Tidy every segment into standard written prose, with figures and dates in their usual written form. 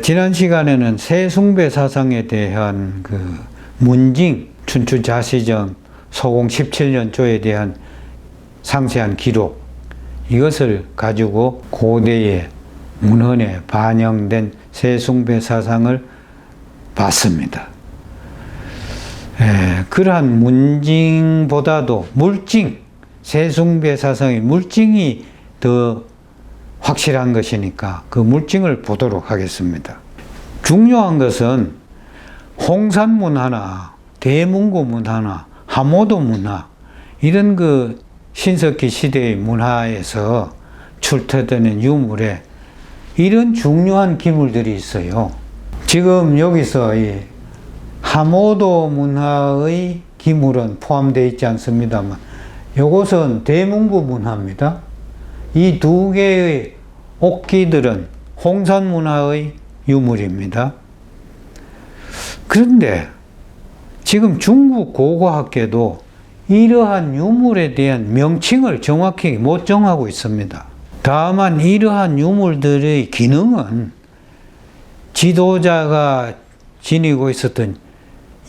지난 시간에는 세숭배 사상에 대한 그 문징, 춘추자시정, 서공 17년조에 대한 상세한 기록, 이것을 가지고 고대의 문헌에 반영된 세숭배 사상을 봤습니다. 그러한 문징보다도 물징, 세숭배 사상의 물징이 더 확실한 것이니까 그 물징을 보도록 하겠습니다. 중요한 것은 홍산문화나 대문고문화나 하모도 문화, 이런 그 신석기 시대의 문화에서 출토되는 유물에 이런 중요한 기물들이 있어요. 지금 여기서 이 하모도 문화의 기물은 포함되어 있지 않습니다만, 이것은 대문고 문화입니다. 이 두 개의 옥기들은 홍산 문화의 유물입니다. 그런데 지금 중국 고고학계도 이러한 유물에 대한 명칭을 정확히 못 정하고 있습니다. 다만 이러한 유물들의 기능은 지도자가 지니고 있었던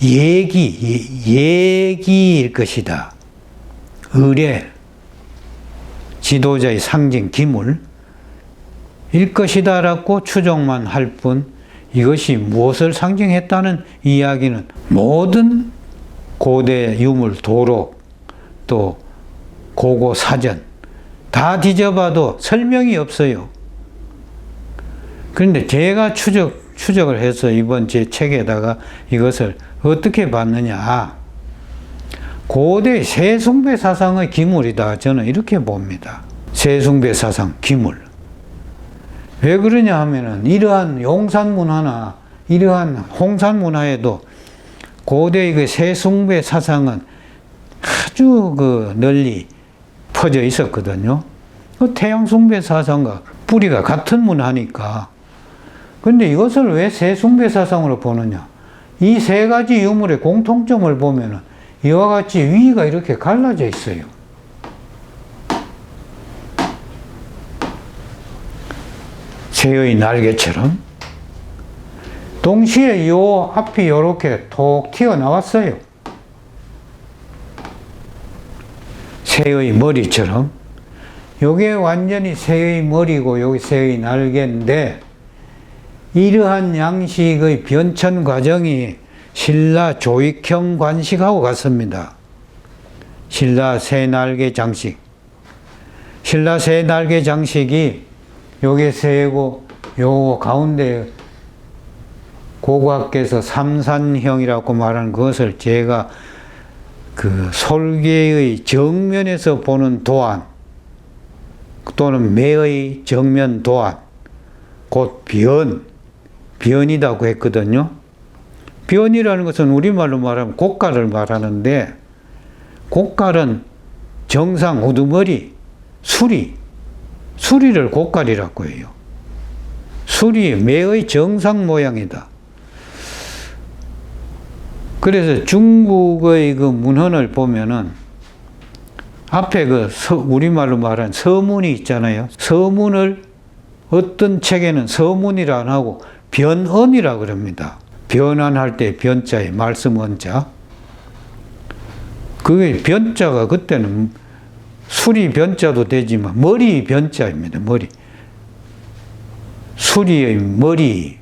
예기일 것이다. 의례, 지도자의 상징 기물일 것이다 라고 추정만 할 뿐, 이것이 무엇을 상징했다는 이야기는 모든 고대 유물 도록 또 고고 사전 다 뒤져봐도 설명이 없어요. 그런데 제가 추적을 해서 이번 제 책에다가 이것을 어떻게 봤느냐, 고대 세숭배 사상의 기물이다, 저는 이렇게 봅니다. 세숭배 사상 기물. 왜 그러냐 하면은 이러한 용산 문화나 이러한 홍산 문화에도 고대의 그 세숭배 사상은 아주 그 널리 퍼져 있었거든요. 그 태양숭배 사상과 뿌리가 같은 문화니까. 근데 이것을 왜 세숭배 사상으로 보느냐? 이 세 가지 유물의 공통점을 보면은 이와 같이 위가 이렇게 갈라져 있어요. 새의 날개처럼. 동시에 요 앞이 이렇게 톡 튀어나왔어요. 새의 머리처럼. 요게 완전히 새의 머리고 여기 새의 날개인데, 이러한 양식의 변천 과정이 신라 조익형 관식하고 같습니다. 신라 새날개 장식. 신라 새날개 장식이 요게 새고 요 가운데 고고학계에서 삼산형이라고 말하는 것을 제가 그 솔개의 정면에서 보는 도안 또는 매의 정면 도안, 곧 변이라고 했거든요. 변이라는 것은 우리말로 말하면 곡갈을 말하는데, 곡갈은 정상 우두머리, 수리를 곡갈이라고 해요. 수리, 매의 정상 모양이다. 그래서 중국의 그 문헌을 보면은 앞에 그 우리말로 말하는 서문이 있잖아요. 서문을 어떤 책에는 서문이라 안 하고 변언이라 그럽니다. 변환할 때 변자에 말씀 언자. 그게 변자가 그때는 수리 변자도 되지만 머리 변자입니다. 머리. 수리의 머리,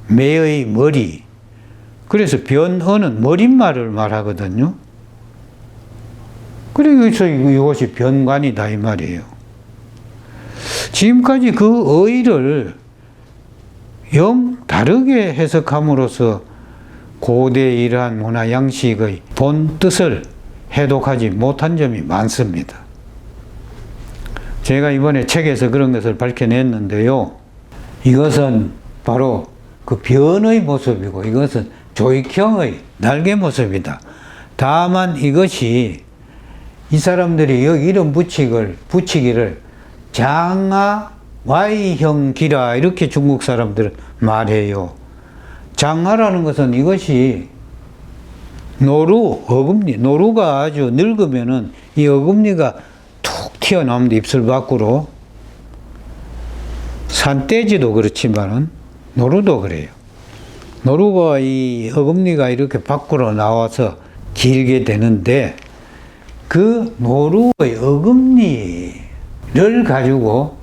매의 머리. 그래서 변언은 머릿말을 말하거든요. 그래서 이것이 변관이다 이 말이에요. 지금까지 그 어의를 영 다르게 해석함으로써 고대의 이러한 문화 양식의 본 뜻을 해독하지 못한 점이 많습니다. 제가 이번에 책에서 그런 것을 밝혀냈는데요. 이것은 바로 그 변의 모습이고 이것은 조익형의 날개 모습이다. 다만 이것이 이 사람들이 여기 이름 붙이기를 장하 Y형 기라 이렇게 중국 사람들은 말해요. 장하라는 것은 이것이 노루가 아주 늙으면은 이 어금니가 툭 튀어나옵니다. 입술 밖으로. 산돼지도 그렇지만은 노루도 그래요. 노루가 이 어금니가 이렇게 밖으로 나와서 길게 되는데 그 노루의 어금니를 가지고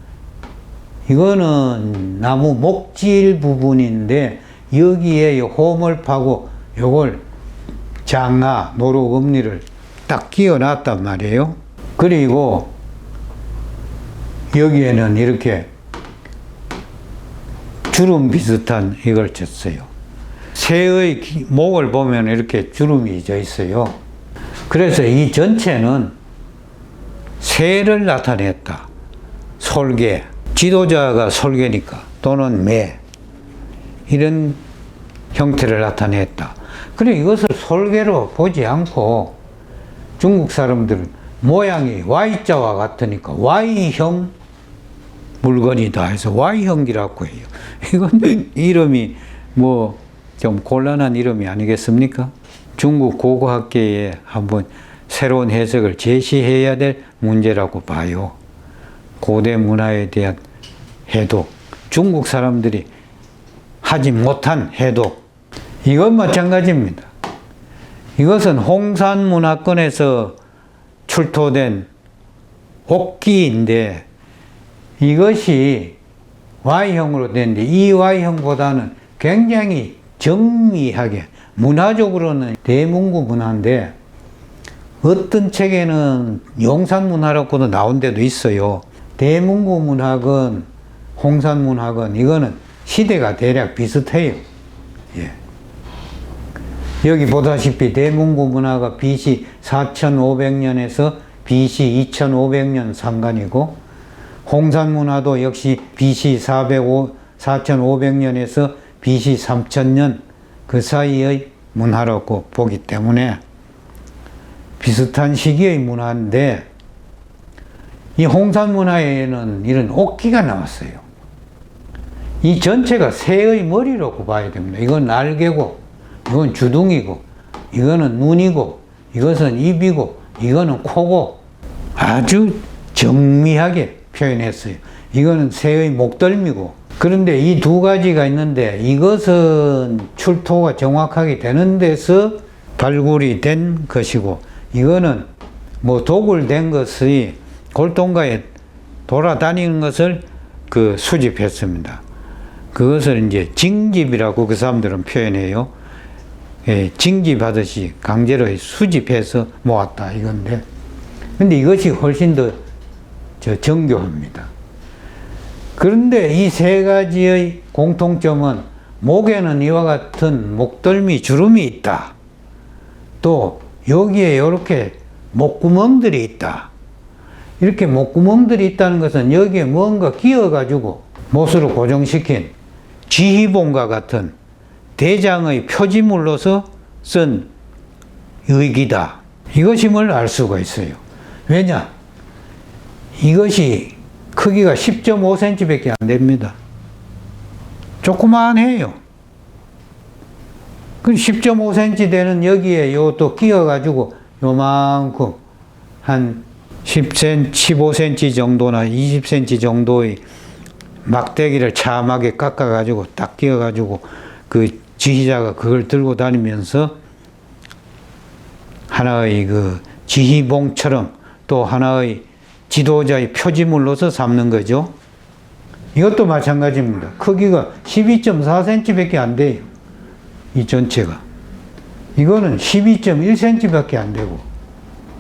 이거는 나무 목질 부분인데 여기에 홈을 파고 요걸 장아 노루 어금니를 딱 끼워 놨단 말이에요. 그리고 여기에는 이렇게 주름 비슷한 이걸 쳤어요. 새의 목을 보면 이렇게 주름이 져 있어요. 그래서 이 전체는 새를 나타냈다. 솔개. 지도자가 솔개니까 또는 매. 이런 형태를 나타냈다. 그리고 이것을 솔개로 보지 않고 중국 사람들은 모양이 Y자와 같으니까 Y형 물건이다 해서 Y형이라고 해요. 이건 이름이 뭐 좀 곤란한 이름이 아니겠습니까? 중국 고고학계에 한번 새로운 해석을 제시해야 될 문제라고 봐요. 고대 문화에 대한 해독, 중국 사람들이 하지 못한 해독, 이건 마찬가지입니다. 이것은 홍산 문화권에서 출토된 옥기인데 이것이 Y형으로 되는데 이 Y형보다는 굉장히 정미하게, 문화적으로는 대문구 문화인데 어떤 책에는 용산 문화라고도 나온 데도 있어요. 대문구 문학은, 홍산 문학은 이거는 시대가 대략 비슷해요. 예. 여기 보다시피 대문구 문화가 BC 4500년에서 BC 2500년 상간이고 홍산 문화도 역시 BC 4500년에서 BC 3000년 그 사이의 문화라고 보기 때문에 비슷한 시기의 문화인데 이 홍산 문화에는 이런 옥기가 나왔어요. 이 전체가 새의 머리라고 봐야 됩니다. 이건 날개고 이건 주둥이고 이거는 눈이고 이것은 입이고 이거는 코고 아주 정밀하게 표현했어요. 이거는 새의 목덜미고 그런데 이 두 가지가 있는데 이것은 출토가 정확하게 되는 데서 발굴이 된 것이고 이거는 뭐 도굴된 것이 골동가에 돌아다니는 것을 그 수집했습니다. 그것을 이제 징집이라고 그 사람들은 표현해요. 예, 징집하듯이 강제로 수집해서 모았다 이건데 근데 이것이 훨씬 더 정교합니다. 그런데 이 세 가지의 공통점은 목에는 이와 같은 목덜미 주름이 있다. 또 여기에 이렇게 목구멍들이 있다. 이렇게 목구멍들이 있다는 것은 여기에 뭔가 끼어가지고 못으로 고정시킨 지휘봉과 같은 대장의 표지물로서 쓴 의기다. 이것임을 알 수가 있어요. 왜냐? 이것이 크기가 10.5cm 밖에 안 됩니다. 조그만해요. 그 10.5cm 되는 여기에 요또 끼어가지고 요만큼 한 10cm, 15cm 정도나 20cm 정도의 막대기를 참하게 깎아가지고 딱 끼어가지고 그 지휘자가 그걸 들고 다니면서 하나의 그 지휘봉처럼 또 하나의 지도자의 표지물로서 삼는 거죠. 이것도 마찬가지입니다. 크기가 12.4cm 밖에 안 돼요. 이 전체가. 이거는 12.1cm 밖에 안 되고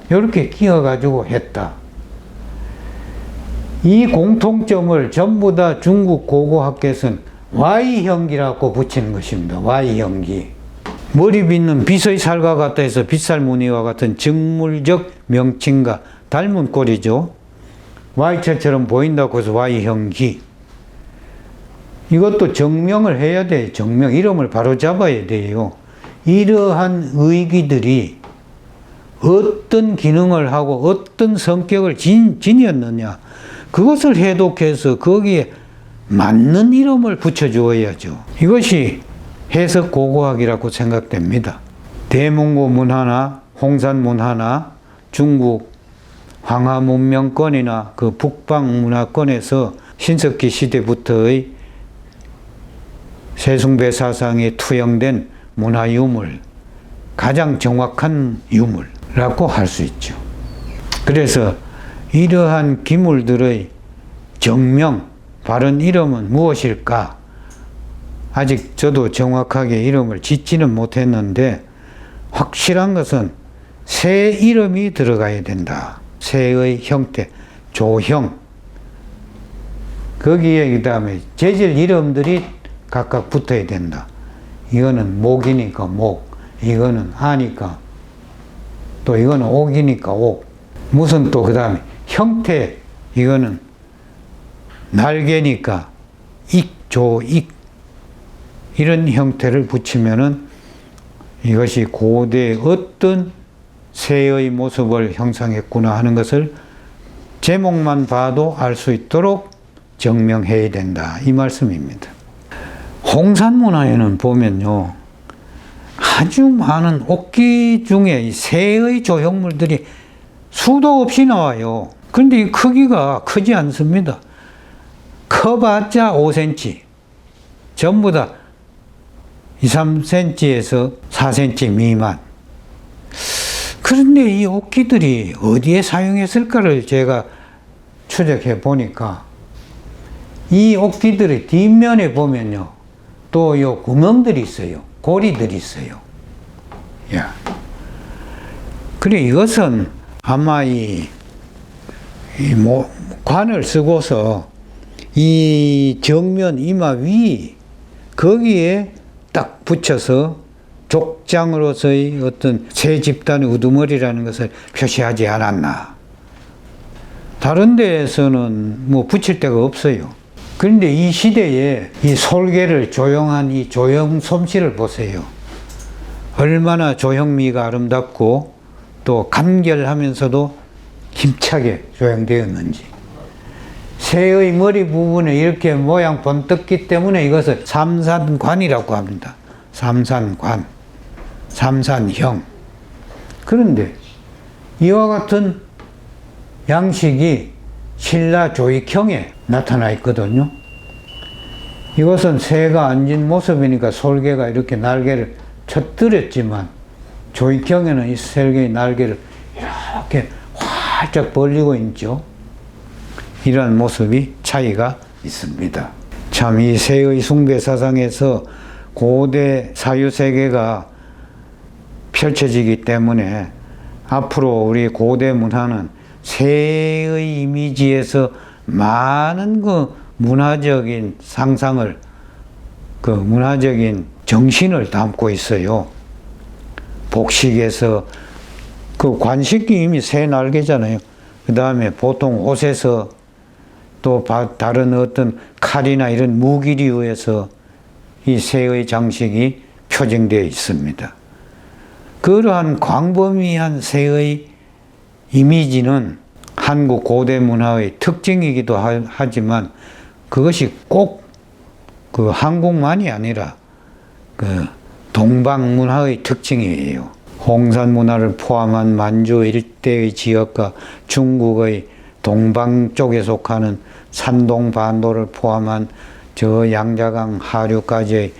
이렇게 끼어가지고 했다. 이 공통점을 전부 다 중국 고고학계에서는 Y형기라고 붙이는 것입니다. Y형기. 머리 빗는 빛의 살과 같다 해서 빗살무늬와 같은 정물적 명칭과 닮은 꼴이죠. Y자처럼 보인다고 해서 Y형기. 이것도 정명을 해야 돼요. 정명. 이름을 바로 잡아야 돼요. 이러한 의기들이 어떤 기능을 하고 어떤 성격을 지녔느냐. 그것을 해독해서 거기에 맞는 이름을 붙여주어야죠. 이것이 해석 고고학이라고 생각됩니다. 대문고 문화나 홍산 문화나 중국 황하 문명권이나 그 북방 문화권에서 신석기 시대부터의 세숭배 사상에 투영된 문화 유물, 가장 정확한 유물이라고 할 수 있죠. 그래서 이러한 기물들의 정명, 바른 이름은 무엇일까? 아직 저도 정확하게 이름을 짓지는 못했는데 확실한 것은 새 이름이 들어가야 된다. 새의 형태, 조형. 거기에 그 다음에 재질 이름들이 각각 붙어야 된다. 이거는 목이니까 목, 이거는 아니까 또 이거는 옥이니까 옥. 무슨 또 그 다음에 형태, 이거는 날개니까 익, 조, 익. 이런 형태를 붙이면은 이것이 고대의 어떤 새의 모습을 형성했구나 하는 것을 제목만 봐도 알 수 있도록 정명해야 된다. 이 말씀입니다. 홍산 문화에는 보면요, 아주 많은 옥기 중에 이 새의 조형물들이 수도 없이 나와요. 그런데 이 크기가 크지 않습니다. 커봤자 5cm. 전부 다 2, 3cm에서 4cm 미만. 그런데 이 옥기들이 어디에 사용했을까를 제가 추적해 보니까 이 옥기들의 뒷면에 보면요, 또 요 구멍들이 있어요. 고리들이 있어요. 야. 그래, 이것은 아마 관을 쓰고서 이 정면 이마 위, 거기에 딱 붙여서 족장으로서의 어떤 새 집단의 우두머리라는 것을 표시하지 않았나. 다른 데에서는 뭐 붙일 데가 없어요. 그런데 이 시대에 이 솔개를 조형한 이 조형 솜씨를 보세요. 얼마나 조형미가 아름답고 또 간결하면서도 힘차게 조형되었는지. 새의 머리 부분에 이렇게 모양 번뜩기 때문에 이것을 삼산관이라고 합니다. 삼산관, 삼산형. 그런데 이와 같은 양식이 신라 조익형에 나타나 있거든요. 이것은 새가 앉은 모습이니까 솔개가 이렇게 날개를 쳐뜨렸지만 조익형에는 이 솔개의 날개를 이렇게 활짝 벌리고 있죠. 이러한 모습이 차이가 있습니다. 참 이 새의 숭배 사상에서 고대 사유세계가 펼쳐지기 때문에 앞으로 우리 고대 문화는 새의 이미지에서 많은 그 문화적인 상상을, 그 문화적인 정신을 담고 있어요. 복식에서 그 관식이 이미 새 날개잖아요. 그 다음에 보통 옷에서 또 다른 어떤 칼이나 이런 무기류에서 이 새의 장식이 표정되어 있습니다. 그러한 광범위한 새의 이미지는 한국 고대 문화의 특징이기도 하지만 그것이 꼭 그 한국만이 아니라 그 동방 문화의 특징이에요. 홍산 문화를 포함한 만주 일대의 지역과 중국의 동방 쪽에 속하는 산동 반도를 포함한 저 양자강 하류까지의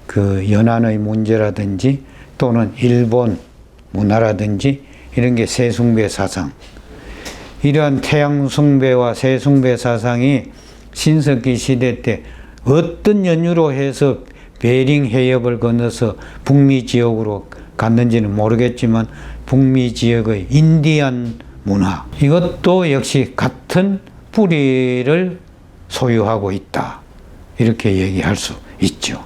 그 연안의 문제라든지 또는 일본 문화라든지 이런 게 새숭배 사상, 이러한 태양숭배와 새숭배 사상이 신석기 시대 때 어떤 연유로 해서 베링 해협을 건너서 북미 지역으로 갔는지는 모르겠지만 북미 지역의 인디안 문화, 이것도 역시 같은 뿌리를 소유하고 있다, 이렇게 얘기할 수 있죠.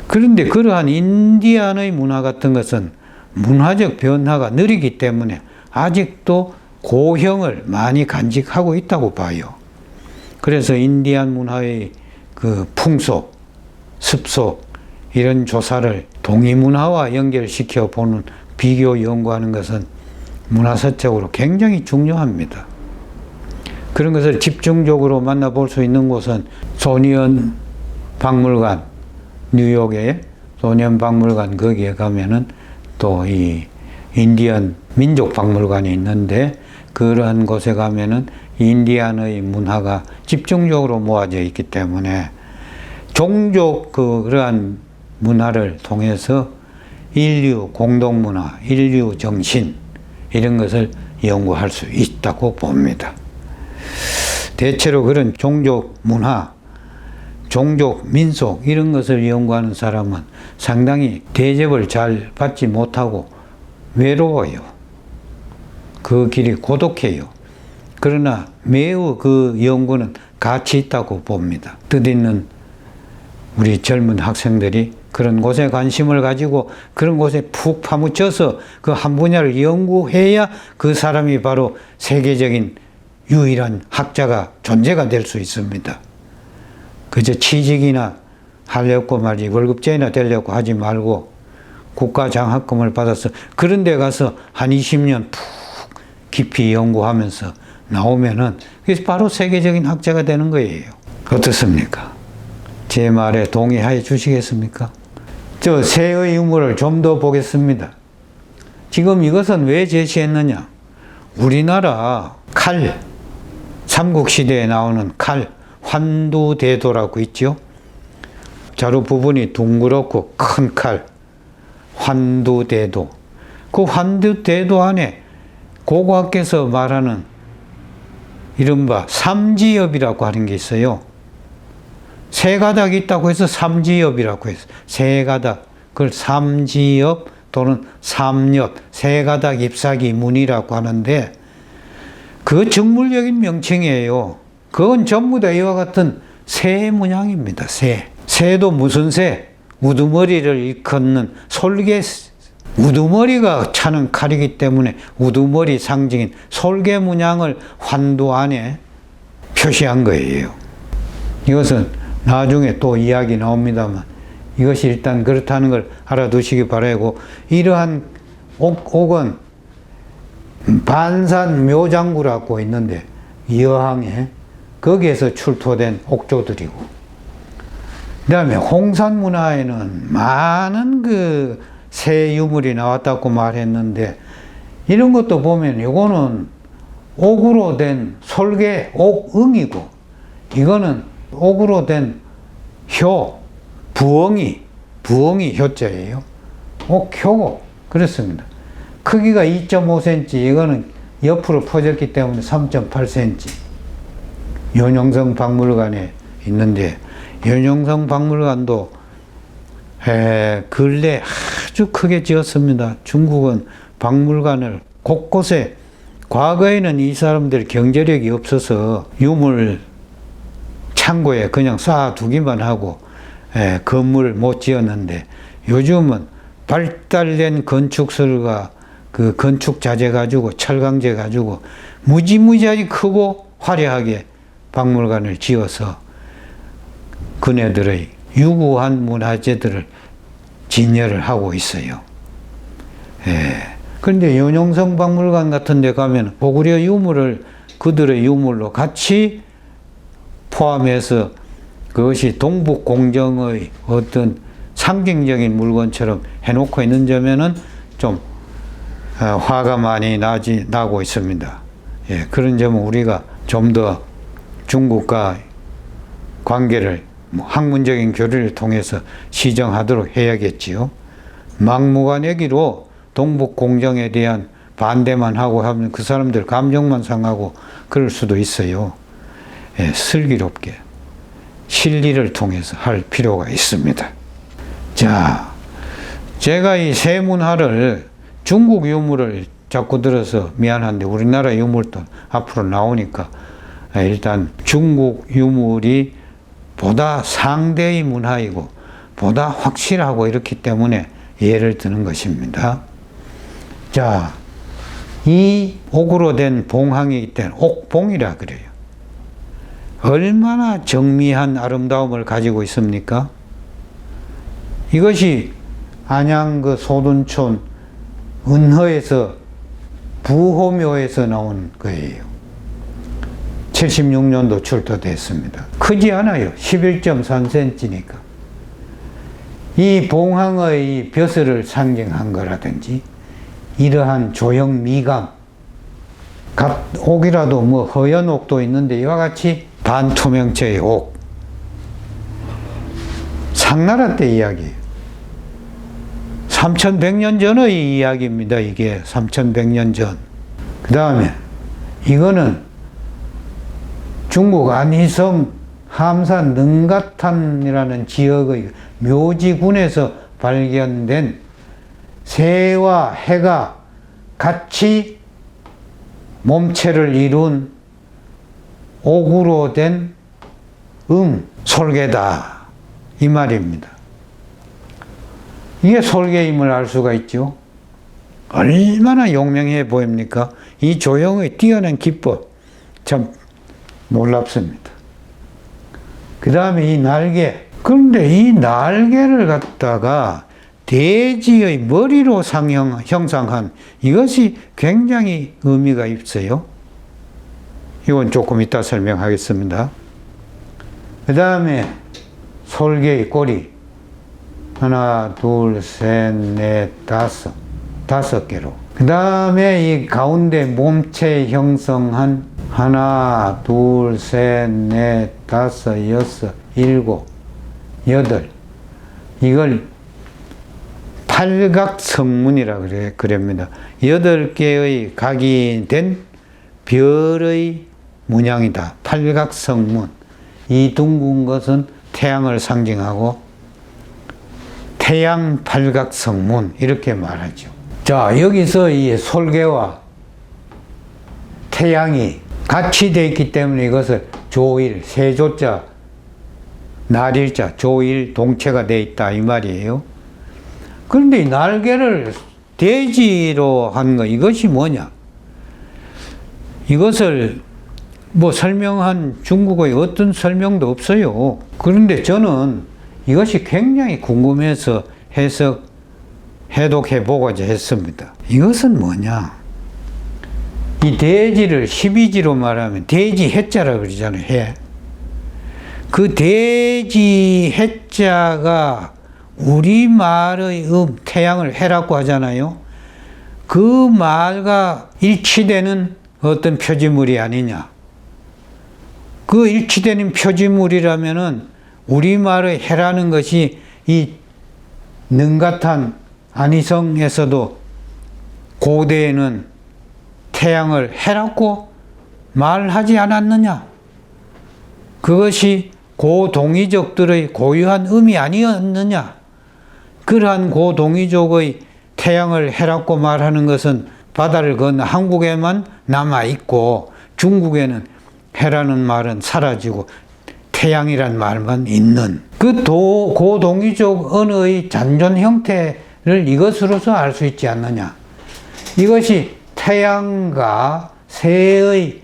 그런데 그러한 인디안의 문화 같은 것은 문화적 변화가 느리기 때문에 아직도 고형을 많이 간직하고 있다고 봐요. 그래서 인디안 문화의 그 풍속, 습속, 이런 조사를 동이 문화와 연결시켜 보는, 비교 연구하는 것은 문화사적으로 굉장히 중요합니다. 그런 것을 집중적으로 만나볼 수 있는 곳은 소니언 박물관, 뉴욕의 소니언 박물관, 거기에 가면은 또 이 인디언 민족 박물관이 있는데, 그러한 곳에 가면은 인디안의 문화가 집중적으로 모아져 있기 때문에 종족 그러한 문화를 통해서 인류 공동문화, 인류 정신 이런 것을 연구할 수 있다고 봅니다. 대체로 그런 종족 문화, 종족 민속 이런 것을 연구하는 사람은 상당히 대접을 잘 받지 못하고 외로워요. 그 길이 고독해요. 그러나 매우 그 연구는 가치 있다고 봅니다. 뜻있는 우리 젊은 학생들이 그런 곳에 관심을 가지고 그런 곳에 푹 파묻혀서 그 한 분야를 연구해야 그 사람이 바로 세계적인 유일한 학자가 존재가 될 수 있습니다. 그저 취직이나 하려고 말이지 월급제나 되려고 하지 말고 국가 장학금을 받아서 그런 데 가서 한 20년 푹 깊이 연구하면서 나오면은 그게 바로 세계적인 학자가 되는 거예요. 어떻습니까? 제 말에 동의해 주시겠습니까? 저 새의 유물을 좀 더 보겠습니다. 지금 이것은 왜 제시했느냐? 우리나라 칼, 삼국시대에 나오는 칼, 환두대도라고 있죠. 자루 부분이 둥그렇고 큰 칼, 환두대도. 그 환두대도 안에 고고학께서 말하는 이른바 삼지엽이라고 하는 게 있어요. 세 가닥이 있다고 해서 삼지엽이라고 해서 세 가닥, 그걸 삼지엽 또는 삼엽, 세 가닥 잎사귀 문이라고 하는데 그 정물적인 명칭이에요. 그건 전부 다 이와 같은 새 문양입니다. 새. 새도 무슨 새? 우두머리를 일컫는 솔개, 우두머리가 차는 칼이기 때문에 우두머리 상징인 솔개 문양을 환두 안에 표시한 거예요. 이것은 나중에 또 이야기 나옵니다만 이것이 일단 그렇다는 걸 알아두시기 바라고, 이러한 옥은 반산 묘장구라고 있는데 여항에 거기에서 출토된 옥조들이고, 그 다음에 홍산 문화에는 많은 그 새 유물이 나왔다고 말했는데 이런 것도 보면 이거는 옥으로 된 솔개 옥응이고 이거는 옥으로 된 효, 부엉이 효자예요. 옥효고 그렇습니다. 크기가 2.5cm, 이거는 옆으로 퍼졌기 때문에 3.8cm. 연용성 박물관에 있는데 연용성 박물관도 근래 아주 크게 지었습니다. 중국은 박물관을 곳곳에, 과거에는 이 사람들 경제력이 없어서 유물 창고에 그냥 쌓아두기만 하고 건물을 못 지었는데 요즘은 발달된 건축설과 그 건축 자재 가지고 철강제 가지고 무지무지하게 크고 화려하게 박물관을 지어서 그네들의 유구한 문화재들을 진열을 하고 있어요. 그런데 연용성 박물관 같은 데 가면 고구려 유물을 그들의 유물로 같이 포함해서 그것이 동북 공정의 어떤 상징적인 물건처럼 해놓고 있는 점에는 좀 화가 많이 나고 있습니다. 그런 점은 우리가 좀 더 중국과 관계를 학문적인 교류를 통해서 시정하도록 해야겠지요. 막무가내기로 동북 공정에 대한 반대만 하고 하면 그 사람들 감정만 상하고 그럴 수도 있어요. 슬기롭게 실리를 통해서 할 필요가 있습니다. 자, 제가 이 세문화를 중국 유물을 자꾸 들어서 미안한데 우리나라 유물도 앞으로 나오니까 일단 중국 유물이 보다 상대의 문화이고 보다 확실하고 이렇기 때문에 예를 드는 것입니다. 자, 이 옥으로 된 봉황이기 때문에 옥봉이라 그래요. 얼마나 정미한 아름다움을 가지고 있습니까? 이것이 안양 그 소둔촌 은허에서 부호묘에서 나온 거예요. 76년도 출토됐습니다. 크지 않아요. 11.3cm니까. 이 봉황의 벼슬을 상징한 거라든지 이러한 조형 미감, 각 옥이라도 뭐 허연 옥도 있는데 이와 같이 반투명체의 옥, 상나라 때 이야기예요. 3100년 전의 이야기입니다. 이게 3100년 전. 그 다음에 이거는 중국 안희성 함산 능가탄이라는 지역의 묘지군에서 발견된 새와 해가 같이 몸체를 이룬 옥으로 된 솔개다 이 말입니다. 이게 솔개임을 알 수가 있죠. 얼마나 용맹해 보입니까? 이 조형의 뛰어난 기법 참 놀랍습니다. 그 다음에 이 날개. 그런데 이 날개를 갖다가 돼지의 머리로 형상한 이것이 굉장히 의미가 있어요. 이건 조금 이따 설명하겠습니다. 그 다음에 솔개의 꼬리. 하나, 둘, 셋, 넷, 다섯 개로. 그 다음에 이 가운데 몸체 형성한 하나, 둘, 셋, 넷, 다섯, 여섯, 일곱, 여덟. 이걸 팔각성문이라 그럽니다. 8개의 각인된 별의 문양이다. 팔각성문. 이 둥근 것은 태양을 상징하고 태양 팔각성문 이렇게 말하죠. 자, 여기서 이 솔개와 태양이 같이 되어 있기 때문에 이것을 조일, 세조자, 날일자, 조일, 동체가 되어 있다 이 말이에요. 그런데 이 날개를 돼지로 한 거 이것이 뭐냐? 이것을 뭐 설명한 중국어에 어떤 설명도 없어요. 그런데 저는 이것이 굉장히 궁금해서 해독해 보고자 했습니다. 이것은 뭐냐? 이 돼지를 12지로 말하면 돼지 해자라 그러잖아요. 해. 그 돼지 해자가 우리말의 태양을 해라고 하잖아요. 그 말과 일치되는 어떤 표지물이 아니냐. 그 일치되는 표지물이라면은 우리말의 해라는 것이 이 능가탄 안희성에서도 고대에는 태양을 해라고 말하지 않았느냐. 그것이 고동이족들의 고유한 의미 아니었느냐. 그러한 고동이족의 태양을 해라고 말하는 것은 바다를 건너 한국에만 남아있고 중국에는 해라는 말은 사라지고 태양이란 말만 있는 그 고동이족 언어의 잔존 형태를 이것으로서 알 수 있지 않느냐. 이것이 태양과 새의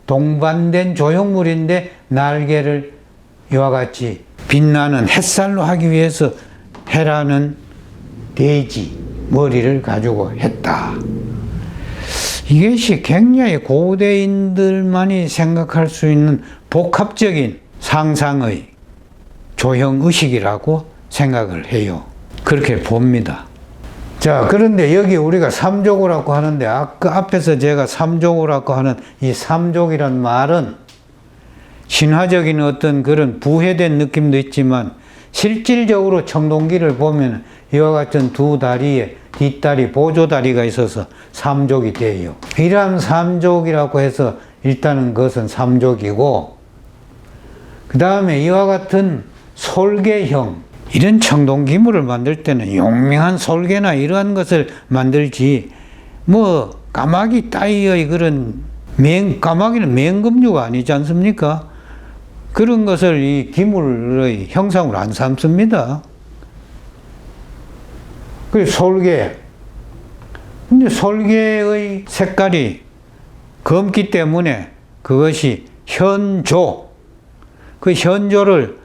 동반된 조형물인데 날개를 이와 같이 빛나는 햇살로 하기 위해서 해라는 돼지 머리를 가지고 했다. 이것이 굉장히 고대인들만이 생각할 수 있는 복합적인 상상의 조형의식이라고 생각을 해요. 그렇게 봅니다. 자, 그런데 여기 우리가 삼족이라고 하는데 아까 앞에서 제가 삼족이라고 하는 이 삼족이란 말은 신화적인 어떤 그런 부회된 느낌도 있지만 실질적으로 청동기를 보면 이와 같은 두 다리에 뒷다리, 보조다리가 있어서 삼족이 돼요. 이러한 삼족이라고 해서 일단은 그것은 삼족이고 그 다음에 이와 같은 솔개형 이런 청동기물을 만들 때는 용맹한 솔개나 이러한 것을 만들지 뭐 까마귀 따위의 그런 까마귀는 맹금류가 아니지 않습니까? 그런 것을 이 기물의 형상으로 안 삼습니다. 그 솔개. 근데 솔개의 색깔이 검기 때문에 그것이 현조. 그 현조를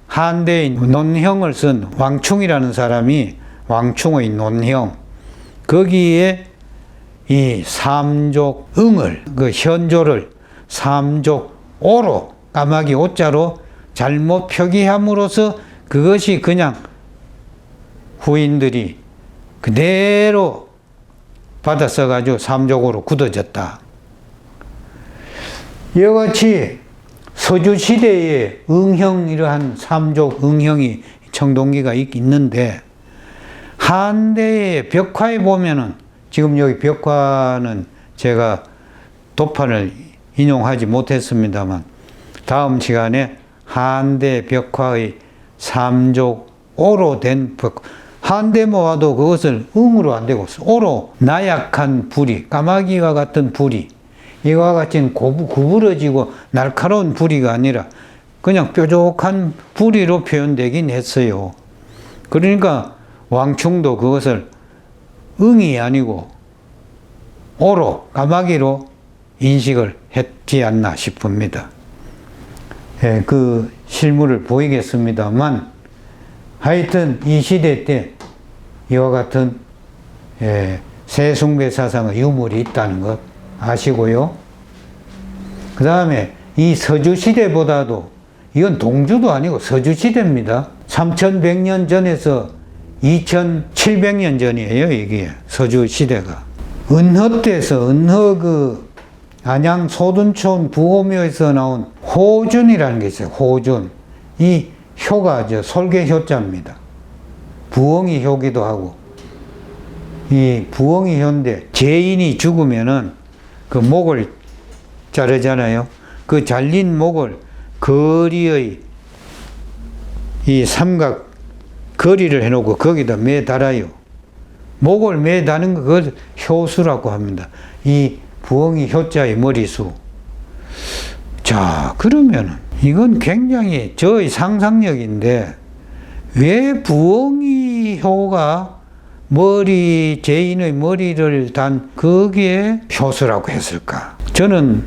한대의 논형을 쓴 왕충이라는 사람이 왕충의 논형. 거기에 이 삼족응을, 그 현조를 삼족오로 까마귀 오자로 잘못 표기함으로써 그것이 그냥 후인들이 그대로 받아 써가지고 삼족으로 굳어졌다. 이와 같이 서주시대에 응형 이러한 삼족 응형이 청동기가 있는데, 한대의 벽화에 보면은, 지금 여기 벽화는 제가 도판을 인용하지 못했습니다만, 다음 시간에 한대 벽화의 3족 오로 된 벽화, 한대 모아도 그것을 음으로 안 되고 오로 나약한 불이, 까마귀와 같은 불이, 이와 같이 구부러지고 날카로운 불이가 아니라 그냥 뾰족한 불이로 표현되긴 했어요. 그러니까 왕충도 그것을 응이 아니고 오로, 까마귀로 인식을 했지 않나 싶습니다. 예, 그 실물을 보이겠습니다만, 하여튼 이 시대 때 이와 같은 세숭배 사상의 유물이 있다는 것 아시고요. 그 다음에 이 서주시대보다도, 이건 동주도 아니고 서주시대입니다. 3100년 전에서 2700년 전이에요, 이게 서주시대가. 은허 때서, 은허 안양 소둔촌 부호묘에서 나온 호준이라는 게 있어요. 호준. 이 효가 솔개효자입니다. 부엉이 효기도 하고, 이 부엉이 효인데, 죄인이 죽으면은 그 목을 자르잖아요. 그 잘린 목을 거리의 이 삼각 거리를 해놓고 거기다 매달아요. 목을 매다는 거, 그걸 효수라고 합니다. 이 부엉이 효자의 머리수. 자, 그러면은 이건 굉장히 저의 상상력인데, 왜 부엉이 효가 죄인의 머리를 단 거기에 효수라고 했을까? 저는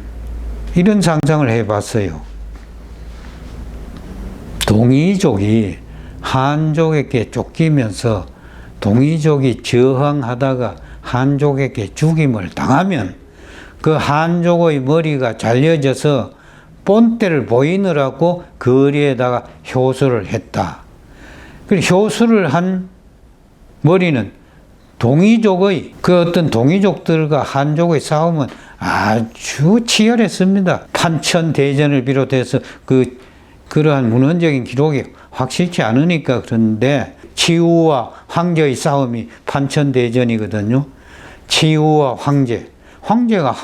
이런 상상을 해봤어요. 동이족이 한족에게 쫓기면서 동이족이 저항하다가 한족에게 죽임을 당하면 그 한족의 머리가 잘려져서 본때를 보이느라고 거리에다가 효수를 했다. 그리고 효수를 한 머리는 동이족의 그 어떤 동이족들과 한족의 싸움은 아주 치열했습니다. 판천대전을 비롯해서 그러한 문헌적인 기록이 확실치 않으니까 그런데, 치우와 황제의 싸움이 판천대전이거든요. 치우와 황제가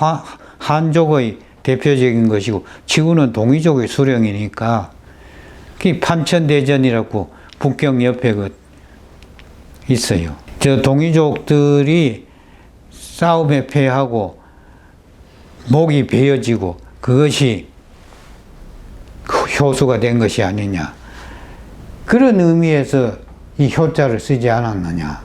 한족의 대표적인 것이고, 치우는 동이족의 수령이니까, 그 판천대전이라고 북경 옆에 있어요. 저 동이족들이 싸움에 패하고 목이 베어지고 그것이 효수가 된 것이 아니냐. 그런 의미에서 이 효자를 쓰지 않았느냐.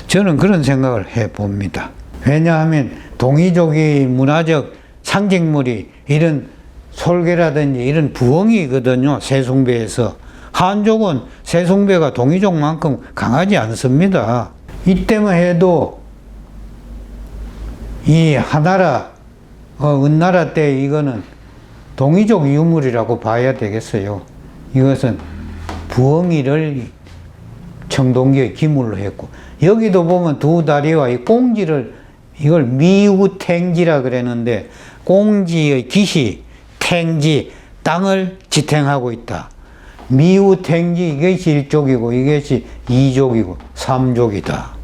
저는 그런 생각을 해봅니다. 왜냐하면 동이족의 문화적 상징물이 이런 솔개라든지 이런 부엉이거든요. 세숭배에서. 한족은 세숭배가 동이족만큼 강하지 않습니다. 이때만 해도 이 하나라, 은나라 때 이거는 동이족 유물이라고 봐야 되겠어요. 이것은 부엉이를 청동기의 기물로 했고, 여기도 보면 두 다리와 이 꽁지를, 이걸 미우탱지라 그랬는데, 꽁지의 깃이 탱지, 땅을 지탱하고 있다. 미우탱지, 이것이 1족이고 이것이 2족이고 3족이다.